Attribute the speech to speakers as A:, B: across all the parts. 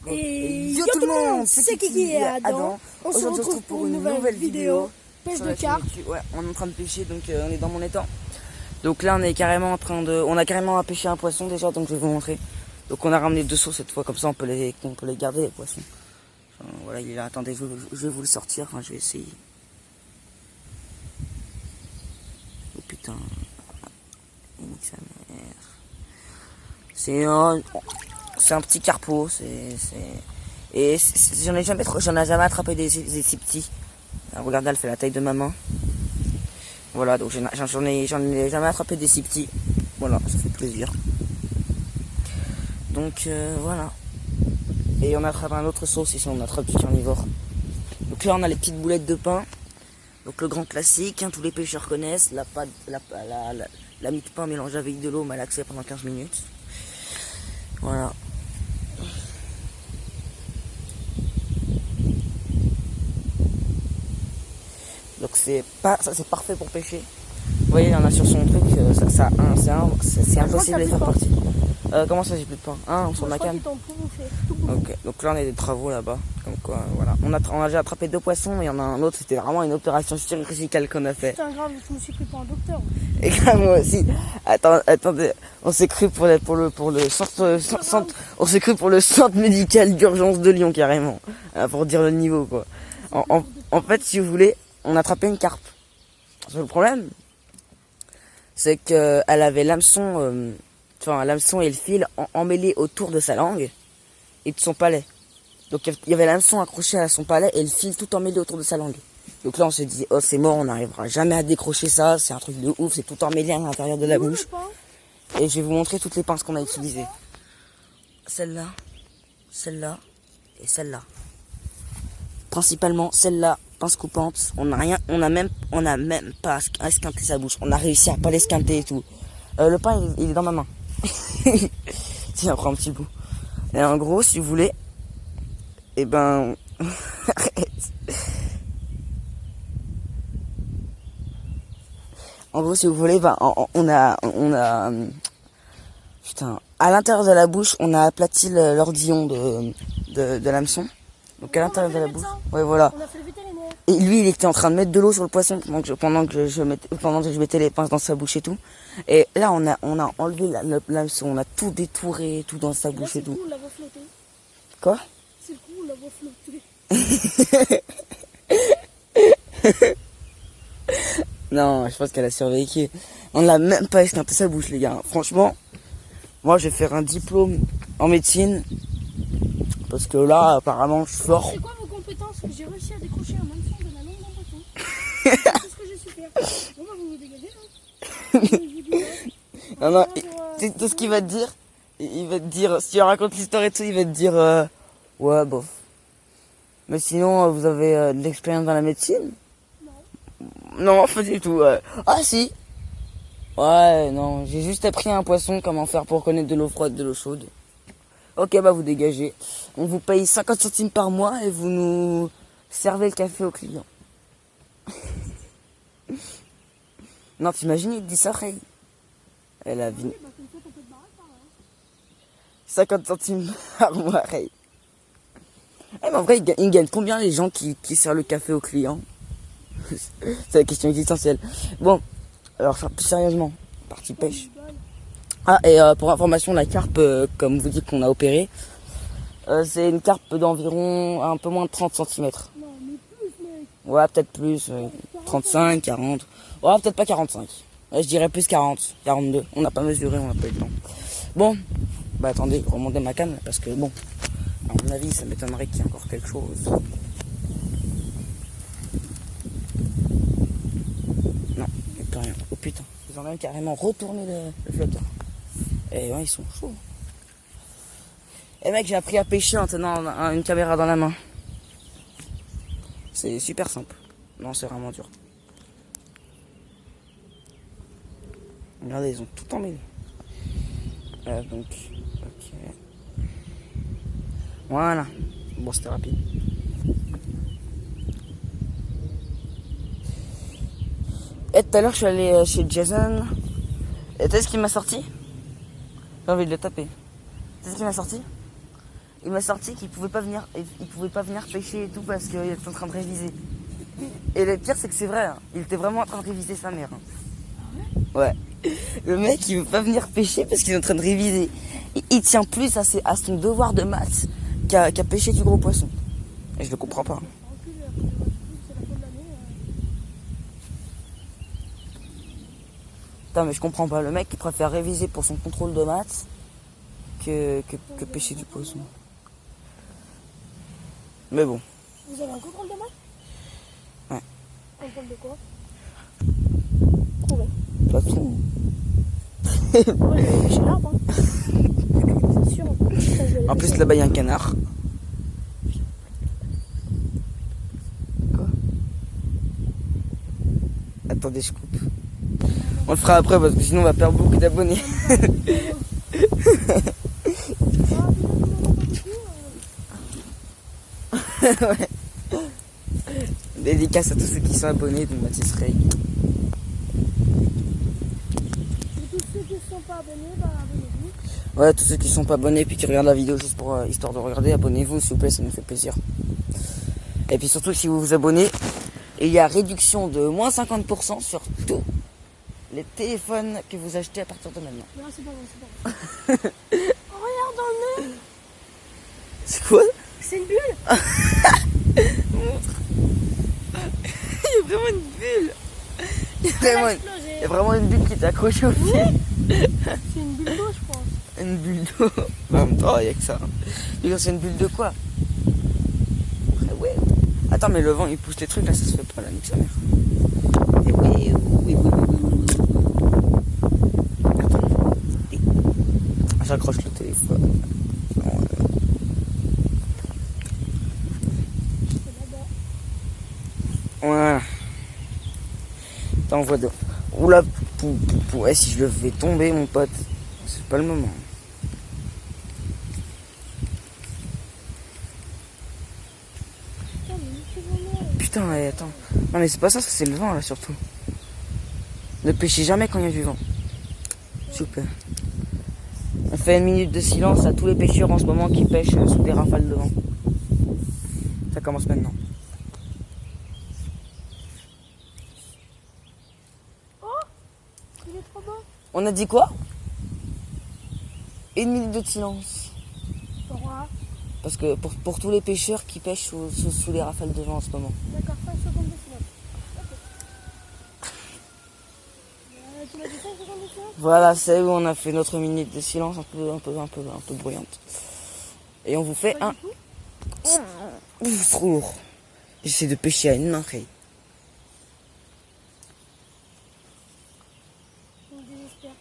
A: Et yo tout le monde, c'est Kiki et Adam. On se retrouve pour une nouvelle vidéo pêche de carpe.
B: Ouais, on est en train de pêcher, donc on est dans mon étang. Donc là on est carrément en train de... On a carrément pêché un poisson déjà, donc je vais vous montrer. Donc on a ramené 2 seaux cette fois, comme ça on peut les garder les poissons. Enfin, voilà, il est là, attendez, je vais vous le sortir, enfin je vais essayer. Oh putain. C'est un petit carpeau, et j'en ai jamais attrapé des si petits. Regardez, elle fait la taille de ma main. Voilà, donc j'en ai jamais attrapé des si petits. Voilà, ça fait plaisir. Donc voilà. Et on attrape un autre sauce ici, on attrape du carnivore. Donc là on a les petites boulettes de pain. Donc le grand classique, hein, tous les pêcheurs connaissent, la mie de pain mélangée avec de l'eau malaxée pendant 15 minutes. Voilà. Donc c'est parfait pour pêcher. Vous voyez, il y en a sur son truc, c'est impossible de les faire partir. Comment ça, j'ai plus de pain? Hein, sur ma canne. Ok, donc là on a des travaux là-bas. Comme quoi, voilà. On a déjà attrapé 2 poissons, et il y en a un autre, c'était vraiment une opération chirurgicale qu'on a fait.
A: Putain, grave, je me suis pris pour un docteur.
B: Et grave, moi aussi. Attendez, on s'est cru pour le centre, on s'est cru pour le centre médical d'urgence de Lyon carrément. Pour dire le niveau quoi. En fait, si vous voulez, on a attrapé une carpe. Le problème, c'est que elle avait l'hameçon, l'hameçon et le fil emmêlés autour de sa langue et de son palais. Donc il y avait l'hameçon accroché à son palais et le fil tout emmêlé autour de sa langue. Donc là on s'est dit, oh c'est mort, on n'arrivera jamais à décrocher ça, c'est un truc de ouf, c'est tout emmêlé à l'intérieur de la bouche. Et je vais vous montrer toutes les pinces qu'on a utilisées. Celle-là, celle-là et celle-là. Principalement celle-là, pince coupante. On a même pas esquinté sa bouche. On a réussi à pas l'esquinter et tout. Le pain il est dans ma main. Tiens, prends un petit bout. Et en gros, si vous voulez, et ben, arrête. En gros, si vous voulez, ben, on a, putain, à l'intérieur de la bouche, on a aplati l'ordillon de l'hameçon. Donc à l'intérieur de la bouche, ouais, voilà.
A: On a fait le vétérinaire.
B: Et lui, il était en train de mettre de l'eau sur le poisson pendant que je mettais les pinces dans sa bouche et tout. Et là, on a enlevé l'hameçon, on a tout détouré, tout dans sa bouche et tout.
A: C'est le coup, on l'a reflotté.
B: Quoi?
A: C'est le coup, on l'a reflotté.
B: Non, je pense qu'elle a survécu. On l'a même pas esquinté sa bouche, les gars. Franchement, moi, je vais faire un diplôme en médecine. Parce que là, apparemment, je suis fort.
A: C'est quoi vos compétences? J'ai réussi à décrocher un hameçon de la langue d'un poisson. C'est tout ce que j'ai su faire. Bon, bah, vous me dégagez, hein.
B: Non, c'est tout ce qu'il va te dire. Il va te dire, si tu racontes l'histoire et tout, il va te dire, ouais, bof. Mais sinon, vous avez de l'expérience dans la médecine? Non, pas du tout. Ah, si. Ouais, non, j'ai juste appris à un poisson comment faire pour connaître de l'eau froide, de l'eau chaude. Ok, bah vous dégagez. On vous paye 50 centimes par mois et vous nous servez le café aux clients. Non, t'imagines, il te dit ça, Ray. Elle a vu. 50 centimes par mois, Ray. Eh, mais en vrai, ils gagnent combien les gens qui servent le café aux clients? C'est la question existentielle. Bon, alors plus sérieusement, partie pêche. Ah, et pour information, la carpe, comme vous dites qu'on a opéré, c'est une carpe d'environ un peu moins de 30 cm.
A: Non, mais plus, mec.
B: Ouais, peut-être plus, 35, 40. Ouais, peut-être pas 45. Ouais, je dirais plus 40, 42. On n'a pas mesuré, on n'a pas eu le temps. Bon, bah attendez, remontez ma canne, parce que bon, à mon avis, ça m'étonnerait qu'il y ait encore quelque chose. Non, il n'y a plus rien. Oh putain, ils ont même carrément retourné le flotteur. Et ouais, ils sont chauds. Et mec, j'ai appris à pêcher en tenant une caméra dans la main. C'est super simple. Non, c'est vraiment dur. Regardez, ils ont tout emmêlé. Donc, ok. Voilà. Bon, c'était rapide. Et tout à l'heure, je suis allé chez Jason. Et tu sais ce qu'il m'a sorti? J'ai envie de le taper. Tu sais ce qu'il m'a sorti? il m'a sorti qu'il pouvait pas venir, pêcher et tout parce qu'il était en train de réviser. Et le pire, c'est que c'est vrai, hein. Il était vraiment en train de réviser sa mère. Hein. Ouais. Le mec, il veut pas venir pêcher parce qu'il est en train de réviser. Il tient plus à son devoir de maths qu'à pêcher du gros poisson. Et je le comprends pas. Putain, mais je comprends pas. Le mec, il préfère réviser pour son contrôle de maths que pêcher du poisson. Mais bon.
A: Vous avez un contrôle de maths?
B: Ouais.
A: Contrôle de quoi?
B: Poisson.
A: Ouais, j'avais pêché l'arbre. Hein. C'est sûr.
B: En plus, là-bas, il y a un canard. Quoi? Attendez, je coupe. On le fera après parce que sinon on va perdre beaucoup d'abonnés. Ouais. Dédicace à tous ceux qui sont abonnés de Mathis Rey.
A: Et tous ceux qui ne sont pas abonnés, bah abonnez-vous.
B: Ouais, tous ceux qui sont pas abonnés puis qui regardent la vidéo juste pour histoire de regarder, abonnez-vous s'il vous plaît, ça nous fait plaisir. Et puis surtout si vous vous abonnez, il y a réduction de moins 50% sur tous les téléphones que vous achetez à partir de maintenant.
A: Non, c'est pas bon, c'est pas bon. Oh, regarde dans le nez.
B: C'est quoi?
A: C'est une bulle.
B: Il y a vraiment une bulle. Il y a
A: Elle a
B: vraiment,
A: explosé.
B: il y a vraiment une bulle qui est accrochée au pied.
A: C'est une bulle d'eau, je pense.
B: Une bulle d'eau. En même temps, il n'y a que ça. C'est une bulle de quoi? Ah ouais. Attends, mais le vent il pousse les trucs là, ça se fait pas là, nique sa mère. Et oui. Attends. J'accroche le téléphone. Voilà. T'envoies de. Oula, ouais, si je le fais tomber, mon pote, c'est pas le moment. Putain, ouais, attends. Non, mais c'est pas ça, c'est le vent là surtout. Ne pêchez jamais quand il y a du vent. S'il vous plaît. On fait une minute de silence à tous les pêcheurs en ce moment qui pêchent sous des rafales de vent. Ça commence maintenant.
A: Il est trop beau.
B: On a dit quoi? Une minute de silence.
A: Pourquoi?
B: Parce que pour tous les pêcheurs qui pêchent sous les rafales de vent en ce moment.
A: D'accord, 5 secondes de silence. Ok. Tu m'as dit 5 secondes de silence?
B: Voilà, c'est où on a fait notre minute de silence un peu bruyante. Et on vous fait
A: Pas
B: un.
A: du tout.
B: Ouf, trop lourd. J'essaie de pêcher à une main.
A: Je me désespère.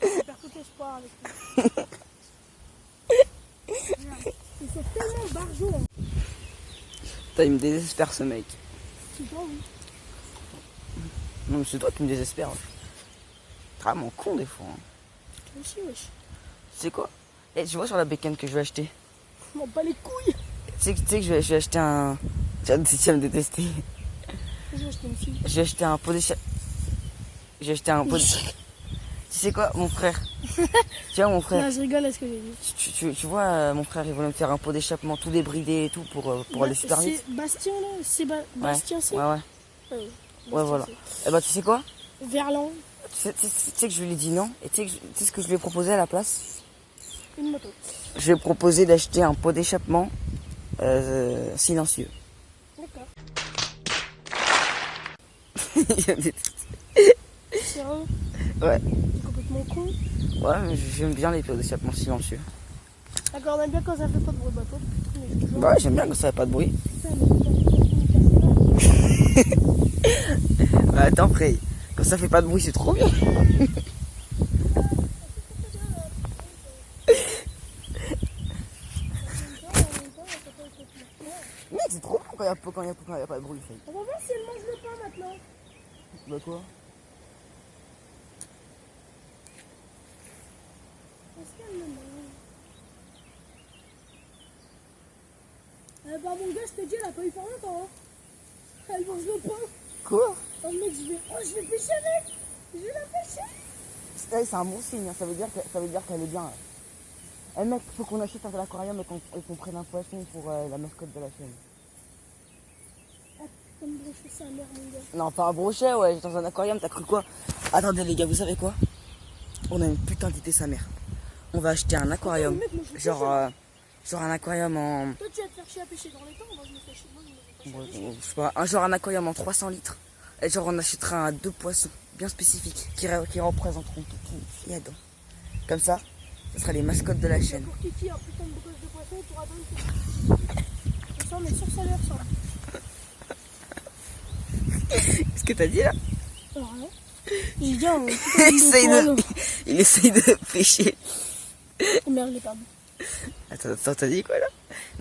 A: Je perds tout espoir avec lui. Ils sont tellement barjots. Hein.
B: Putain, il me désespère ce mec.
A: C'est toi, oui.
B: Non, mais c'est toi qui me désespère. T'es vraiment con des fois. Hein.
A: Toi aussi, wesh.
B: Tu sais quoi? Eh, tu vois sur la bécane que je vais acheter?
A: Je m'en bats les couilles.
B: Tu sais que je vais acheter un. Tu vas me détester.
A: Je vais acheter une fille.
B: J'ai acheté un pot d'échappement. J'ai acheté un pot de... Tu sais quoi, mon frère? Tu vois, mon frère?
A: Non, je rigole à ce que j'ai dit.
B: Tu vois, mon frère, il voulait me faire un pot d'échappement tout débridé et tout pour aller super vite.
A: C'est Bastien, là. C'est Bastien, c'est.
B: Ouais.
A: Ouais,
B: Ouais, voilà. Eh ben, tu sais quoi?
A: Verlan,
B: Tu sais que je lui ai dit non. Et tu sais ce que je lui ai proposé à la place?
A: une moto.
B: Je lui ai proposé d'acheter un pot d'échappement silencieux.
A: D'accord.
B: Ouais,
A: Sérieux?
B: ouais,
A: Complètement con.
B: mais j'aime bien les pots d'échappement silencieux.
A: D'accord, on aime bien quand ça fait pas de bruit de bateau. Mais j'ai toujours-
B: Bah ouais, j'aime bien quand ça fait pas de bruit.
A: Putain, mais c'est pas
B: Bah, attends, après, quand ça fait pas de bruit, c'est trop bien. Mec, c'est trop bien quand il y a pas de bruit. Fait.
A: On va voir si elle mange le pain maintenant.
B: Bah quoi?
A: Est-ce qu'elle le mange? Bah mon gars, je te dis, elle a pas eu pour longtemps. Hein. Elle mange le pain.
B: Quoi?
A: Oh mec, je vais pêcher avec. Je vais la pêcher.
B: C'est un bon signe, hein. Ça veut dire qu'elle est bien. Là. Eh mec, faut qu'on achète un aquarium et qu'on prenne un poisson pour la mascotte de la chaîne.
A: Comme brochet, c'est un merde, mon gars.
B: Non, pas un brochet, ouais, dans un aquarium, t'as cru quoi? Attendez les gars, vous savez quoi? On a une putain d'idée sa mère. On va acheter un aquarium.
A: Mec, moi, je
B: Genre un aquarium en...
A: Toi, tu vas te faire chier à pêcher dans les temps. Moi, je me fais chier. Moi, je me fais pas chier à pêcher.
B: Je sais pas, genre un aquarium en 300 litres. Et genre on achètera 2 poissons bien spécifiques qui représenteront tout qu'il y a dedans. Comme ça, ce sera les mascottes de la chaîne.
A: Pour Kiki, un putain de bosse de poisson, tu auras donné. Ça, mais sur ça leur ressemble.
B: Qu'est-ce que t'as dit là?
A: Alors, rien. J'ai dit un
B: il essaye de pêcher.
A: Oh merde, j'ai pas bon.
B: Attends, t'as dit quoi là?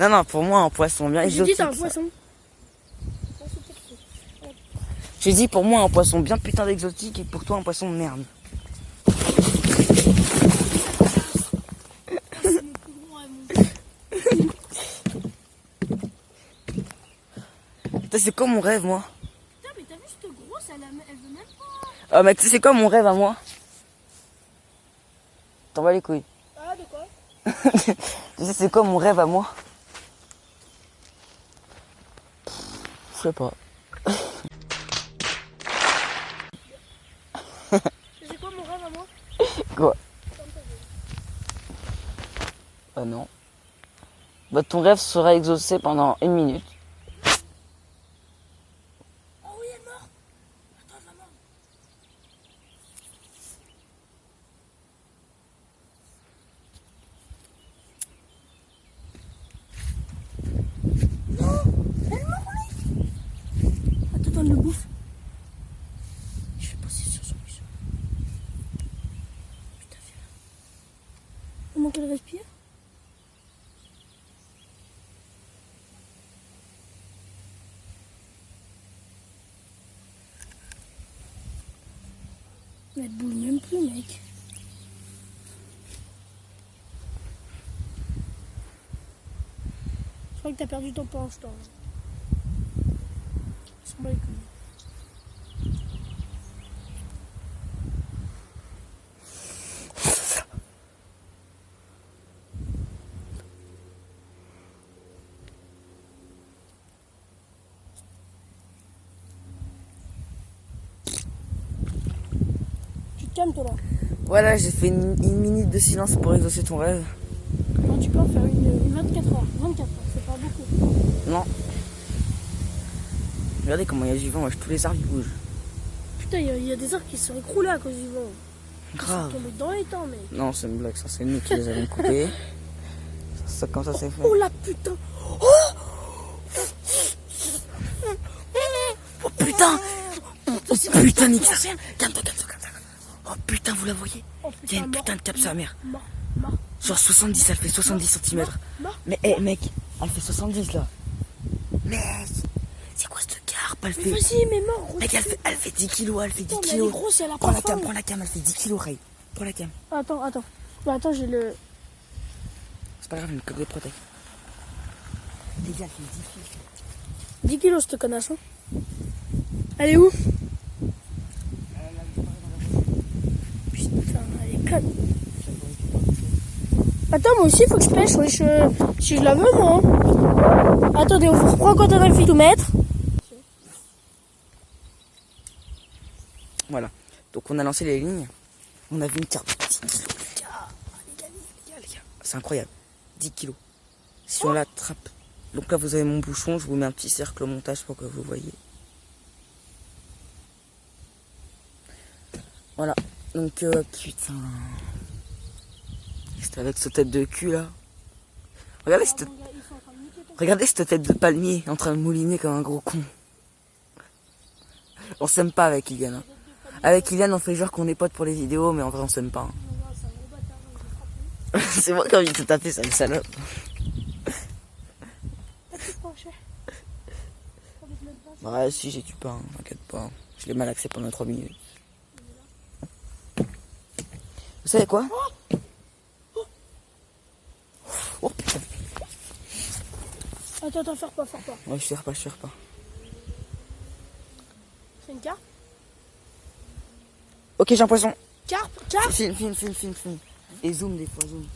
B: Non, pour moi un poisson bien
A: J'ai dit
B: exotique.
A: c'est un
B: ça.
A: poisson.
B: J'ai dit pour moi un poisson bien putain d'exotique et pour toi un poisson de merde.
A: C'est le plus gros rêve, mon gars.
B: Putain, c'est quoi mon rêve moi?
A: Putain, mais t'as vu cette grosse, elle veut même pas.
B: Ah mec, tu sais c'est quoi mon rêve à moi? T'en vas les couilles.
A: Ah, de quoi?
B: Tu sais c'est quoi mon rêve à moi? Je sais pas.
A: C'est quoi mon rêve à moi?
B: Quoi? Bah non. Bah ton rêve sera exaucé pendant 1 minute.
A: Oh oui, elle est morte. Attends, elle va mordre. Attends, elle le bouffe. Je vais passer sur son bus. Putain, viens là. Comment qu'elle respire? Mais elle bouge même plus, mec. Je crois que t'as perdu ton temps en ce temps. Ils sont bas les couilles. Tu te calmes, toi, là.
B: Voilà, j'ai fait une minute de silence pour exaucer ton rêve.
A: Non, tu peux en faire une 24 heures. 24 heures, c'est pas beaucoup.
B: Non. Regardez comment il y a du vent, wesh, tous les arbres ils bougent.
A: Putain, il y a des arbres qui se sont écroulés à cause du vent. Ils sont
B: Grave.
A: tombés dans les temps, mec.
B: Non, c'est une blague, ça c'est nous qui les avons coupés. Ça, comme ça c'est fait.
A: Oh la putain.
B: Oh putain! Oh putain, nique sa mère! Calme-toi. Oh putain, vous la voyez?
A: Oh,
B: Il y a une putain de cape sa mère.
A: Mort.
B: Genre 70, elle fait 70 cm.
A: Mort.
B: Mais hé mec, elle fait 70 là. Mec, c'est quoi cette carpe? Elle fait.
A: Vas-y, mais mort, gros.
B: Mec, elle fait 10 kilos, elle fait 10
A: Non, mais elle est
B: kilos.
A: grosse, elle a
B: Prends
A: pas
B: la cam,
A: faim.
B: elle fait 10 kilos, Ray. Prends la cam.
A: Attends. Bah, attends, j'ai le.
B: C'est pas grave, une coque de protège. Les gars, elle fait 10 kilos.
A: 10 kilos, cette connasse. Hein. Elle est où? Putain, elle est conne. Attends, moi aussi, il faut que je pêche. Oui, si je la veux, moi. Hein. Attendez, on vous reprend quand on a fait tout mettre.
B: Voilà. Donc on a lancé les lignes. On a vu une carte. 10 kilos, les gars. Les gars. C'est incroyable. 10 kilos. Si on l'attrape. Donc là, vous avez mon bouchon. Je vous mets un petit cercle au montage pour que vous voyez. Voilà. Donc, putain. C'était avec cette tête de cul, là. Regardez cette tête de palmier en train de mouliner comme un gros con. On s'aime pas avec Iliane. Hein. Avec Iliane, on fait genre qu'on est potes pour les vidéos, mais en vrai, on s'aime pas. Hein. C'est moi qui ai envie de te taper, sale salope. Ouais, si, j'ai tué pas, hein, t'inquiète pas. Je l'ai malaxé pendant 3 minutes. Vous savez quoi? Oh putain.
A: Attends, faire pas.
B: Ouais, je tire pas.
A: C'est une carpe?
B: Ok, j'ai un poisson.
A: Carpe?
B: Film. Et zoom des fois, zoom.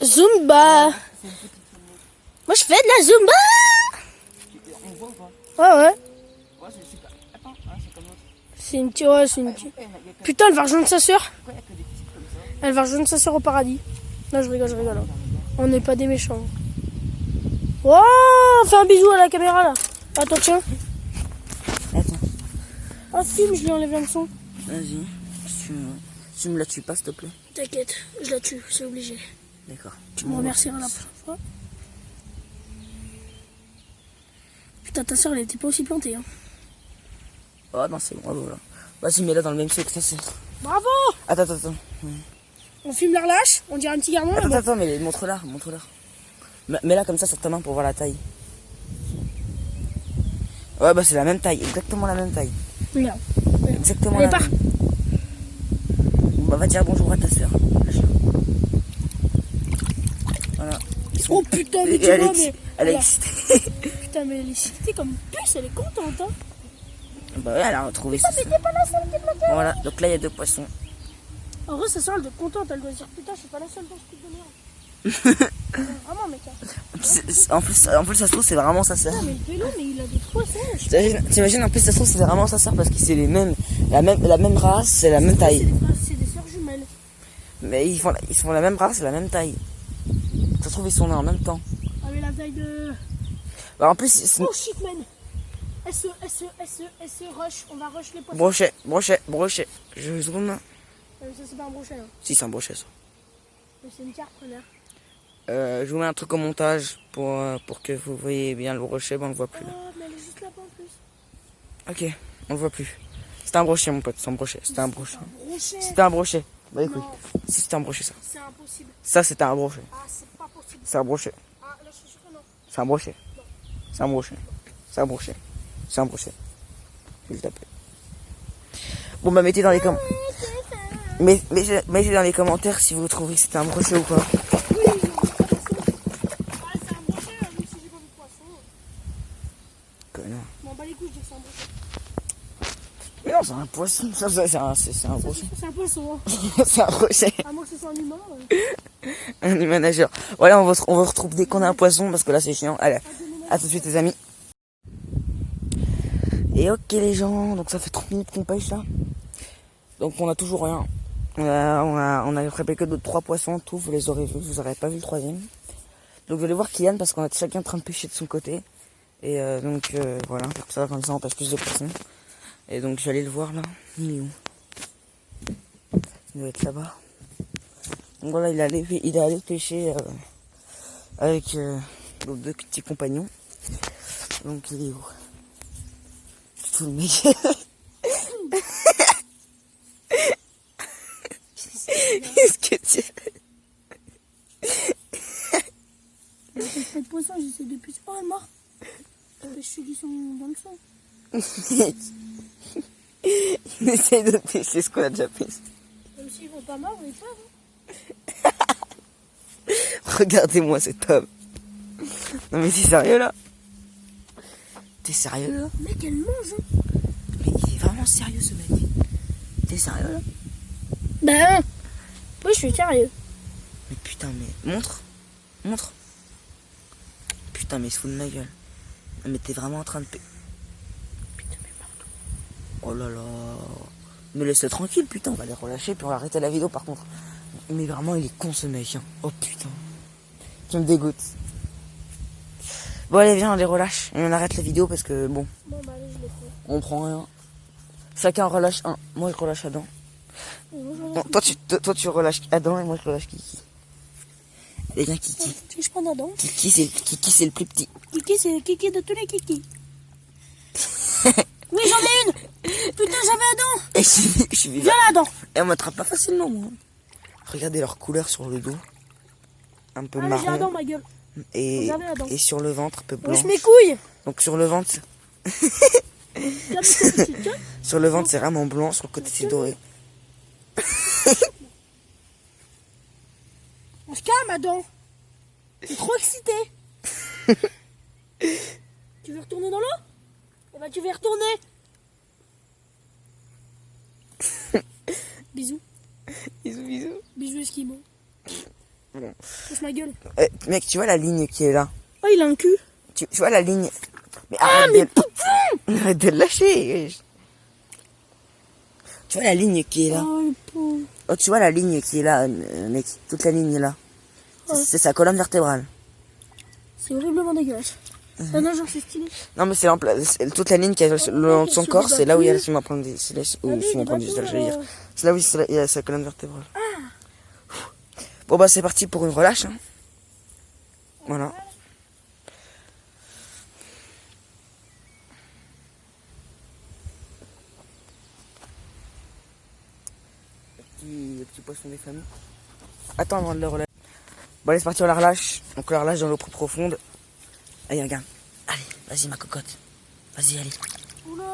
A: Zumba. Moi, je fais de la Zumba.
B: On voit ou pas?
A: Ouais, ouais.
B: Ouais, c'est super. Attends, c'est comme l'autre.
A: C'est une petite... Ouais, c'est une petite... Putain, elle va rejoindre sa sœur.
B: Pourquoi il y a que des petites comme ça?
A: Elle va rejoindre sa sœur au paradis. Non, je rigole, je rigole. Hein. On n'est pas des méchants. Oh, fais un bisou à la caméra, là. Attends, tiens.
B: Attends.
A: Ah, film, je lui enlève l'hameçon.
B: Vas-y. Tu me la tues pas, s'il te plaît.
A: T'inquiète, je la tue, c'est obligé.
B: D'accord.
A: Tu me remercieras la prochaine fois. Putain, ta soeur, elle était pas aussi plantée. Hein.
B: Oh non, c'est bon, voilà. Vas-y, mets-la dans le même sac, ça c'est.
A: Bravo!
B: Attends.
A: On filme la relâche, on dirait un petit garçon.
B: Attends, mais montre-la. Mets-la comme ça sur ta main pour voir la taille. Ouais, bah c'est la même taille, exactement la même taille.
A: Regarde.
B: Exactement
A: Allez,
B: la
A: pars.
B: même. Bah, va dire bonjour à ta soeur. Voilà.
A: Oh putain, mais tu
B: Elle
A: vois,
B: est
A: mais...
B: elle est
A: Voilà.
B: excitée.
A: Putain, mais elle est excitée comme une puce, elle est contente, hein.
B: Bah ouais, elle a retrouvé ça.
A: Mais t'es pas la seule qui est bloquée.
B: Voilà, donc là il y a 2 poissons.
A: En vrai, sa soeur, elle doit être contente, elle doit se dire, putain, je suis pas la seule dans ce truc de merde. Vraiment, mec. Hein.
B: En plus, ça se trouve, c'est vraiment sa sœur.
A: Putain, mais le vélo, mais il a des poissons.
B: T'imagines, en plus, ça se trouve, c'est vraiment sa sœur parce que c'est la même race, c'est la même taille.
A: C'est des sœurs jumelles.
B: Mais ils font la même race et la même taille. Ça se trouve, ils sont nés en même temps.
A: Ah, mais la taille de...
B: Bah, en plus,
A: Oh shit, man. Elle se rush, on va rush les poissons.
B: brochet. Je zoome.
A: Ça, c'est pas un brochet, hein.
B: Si, c'est un brochet, ça.
A: Mais c'est une carte, connard.
B: Je vous mets un truc au montage pour que vous voyez bien le brochet, mais on le voit plus là.
A: Oh, mais elle est juste là-bas en plus.
B: Ok, on le voit plus. C'était un brochet, mon pote, c'est un brochet. C'était un brochet.
A: Brochet.
B: C'était un brochet. Bah écoute,
A: Non,
B: si c'était un brochet, ça.
A: c'est impossible.
B: Ça, c'était un brochet.
A: Ah, c'est pas possible.
B: C'est un brochet.
A: Ah, là, je suis sûr que non.
B: C'est un brochet. C'est un brochet. C'est un brochet. C'est un brochet. S'il te plaît. Bon, bah mettez dans les commentaires. Mettez dans les commentaires si vous trouvez que c'était un brochet ou pas.
A: Oui, je veux pas poisson. Ah, c'est un brochet, là, même si j'ai pas vu de poisson.
B: Connard.
A: Je m'en bats les couilles, je dis que c'est un brochet.
B: Mais non, c'est un poisson. Ça, c'est un brochet.
A: C'est un poisson, hein.
B: C'est un brochet.
A: À moins que ce soit un humain.
B: Un manager. Voilà, on va retrouver dès qu'on a un poisson parce que là c'est chiant. Allez, à tout de suite les amis. Et ok les gens, donc ça fait 30 minutes qu'on pêche là. Donc on a toujours rien. On a préparé que 3 poissons, tout, vous les aurez vus, vous aurez pas vu le 3e. Donc vous allez voir Kylian parce qu'on est chacun en train de pêcher de son côté. Et voilà, comme ça on pêche plus de poissons. Et donc je vais aller le voir là. Il est où? Il doit être là-bas. Donc voilà, il est allé pêcher avec nos 2 petits compagnons. Donc il est où? Tu te fous le mec. Qu'est-ce que tu fais?
A: Je pêche pas de poisson, j'essaie de pêcher. Oh, elle est morte. Je pêche ceux qui sont dans le sang.
B: Il essaye de pêcher ce qu'on a déjà pêché.
A: Même s'ils vont pas mordre, ils peuvent. Hein.
B: Regardez-moi cet homme. Non mais t'es sérieux là? T'es sérieux là?
A: Mec, elle mange. Hein.
B: Mais il est vraiment sérieux ce mec. T'es sérieux là?
A: Ben, oui, je suis sérieux.
B: Mais putain, mais montre. Putain, mais il se fout de ma gueule. Non, mais t'es vraiment en train de Putain, mais partout. Oh là là. Mais laisse-le tranquille, putain, on va les relâcher puis on va arrêter la vidéo par contre. Mais vraiment, il est con ce mec. Hein. Oh putain. Tu me dégoûtes. Bon, allez, viens, on les relâche. Et on arrête la vidéo parce que bon,
A: Bon, bah, allez, je les prends.
B: on prend rien. Chacun relâche un. Moi, je relâche Adam. Bon, toi, tu relâches Adam et moi, je relâche Kiki. Et viens, Kiki.
A: Tu veux que je prenne Adam?
B: Kiki, c'est le plus petit.
A: Kiki, c'est le kiki de tous les kikis. Oui, j'en ai une. Putain, j'avais Adam.
B: Et je suis vivant.
A: Viens là, Adam.
B: Et on m'attrape pas facilement, moi. Regardez leur couleur sur le dos. Un peu
A: Allez, j'ai Adam,
B: marron.
A: ma gueule.
B: Et,
A: Regardez, Adam.
B: et sur le ventre, un peu blanc.
A: Wesh, mes couilles.
B: Donc sur le ventre,
A: Tiens, mes couilles, tiens.
B: sur le ventre c'est vraiment blanc, sur le côté c'est doré.
A: On se calme, Adam. T'es trop excité. Tu veux retourner dans l'eau? Eh ben, tu vas y retourner. Bisous.
B: Bisous, bisous.
A: Bisous, Esquimaux.
B: Bon.
A: Casse ma gueule.
B: Mec, tu vois la ligne qui est là?
A: Oh, il a un cul.
B: Tu vois la ligne? Mais
A: mais
B: arrête de le lâcher. Tu vois la ligne qui est là?
A: Oh, le pauvre.
B: Oh, tu vois la ligne qui est là, mec? Toute la ligne est là.
A: Ouais.
B: C'est sa colonne vertébrale.
A: C'est horriblement dégueulasse. Ah non, genre, c'est stylé.
B: Non, mais toute la ligne qui est le long de son corps, c'est là où il y a son appendice. C'est là où son appendice, je veux dire. C'est là où il y a sa colonne vertébrale. Bon, bah, c'est parti pour une relâche. Hein. Voilà. Le petit poisson des familles. Attends avant de le relâcher. Bon, allez, c'est parti, on la relâche. Donc, on la relâche dans l'eau profonde. Allez, regarde. Allez, vas-y, ma cocotte. Vas-y, allez.
A: Oula.